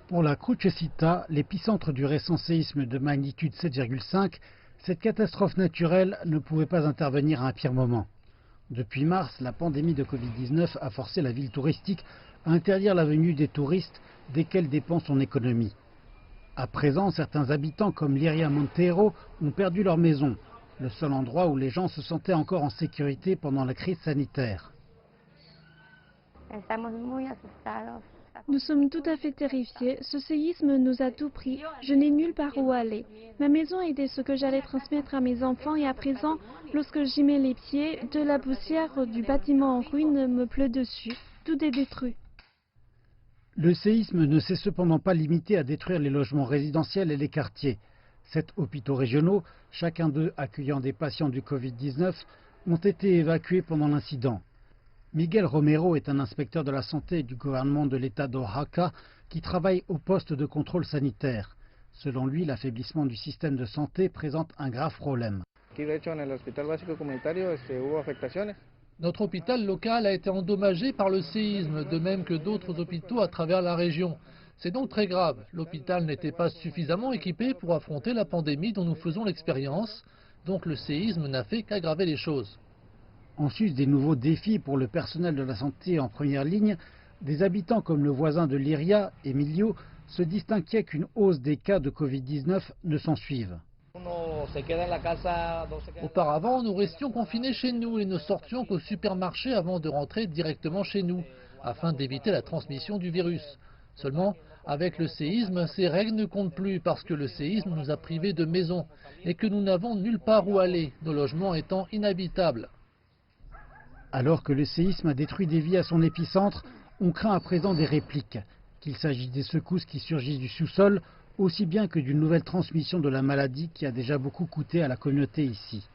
Pour la Crucecita, l'épicentre du récent séisme de magnitude 7,5, cette catastrophe naturelle ne pouvait pas intervenir à un pire moment. Depuis mars, la pandémie de Covid-19 a forcé la ville touristique à interdire la venue des touristes desquels dépend son économie. À présent, certains habitants comme Liria Monteiro ont perdu leur maison, le seul endroit où les gens se sentaient encore en sécurité pendant la crise sanitaire. Nous sommes tout à fait terrifiés. Ce séisme nous a tout pris. Je n'ai nulle part où aller. Ma maison était ce que j'allais transmettre à mes enfants et à présent, lorsque j'y mets les pieds, de la poussière du bâtiment en ruine me pleut dessus. Tout est détruit. Le séisme ne s'est cependant pas limité à détruire les logements résidentiels et les quartiers. 7 hôpitaux régionaux, chacun d'eux accueillant des patients du Covid-19, ont été évacués pendant l'incident. Miguel Romero est un inspecteur de la santé du gouvernement de l'État d'Oaxaca qui travaille au poste de contrôle sanitaire. Selon lui, l'affaiblissement du système de santé présente un grave problème. Notre hôpital local a été endommagé par le séisme, de même que d'autres hôpitaux à travers la région. C'est donc très grave. L'hôpital n'était pas suffisamment équipé pour affronter la pandémie dont nous faisons l'expérience, donc le séisme n'a fait qu'aggraver les choses. En sus des nouveaux défis pour le personnel de la santé en première ligne, des habitants comme le voisin de Liria, Emilio, se disent inquiets qu'une hausse des cas de Covid-19 ne s'ensuive. Auparavant, nous restions confinés chez nous et ne sortions qu'au supermarché avant de rentrer directement chez nous, afin d'éviter la transmission du virus. Seulement, avec le séisme, ces règles ne comptent plus parce que le séisme nous a privés de maisons et que nous n'avons nulle part où aller, nos logements étant inhabitables. Alors que le séisme a détruit des vies à son épicentre, on craint à présent des répliques, qu'il s'agisse des secousses qui surgissent du sous-sol, aussi bien que d'une nouvelle transmission de la maladie qui a déjà beaucoup coûté à la communauté ici.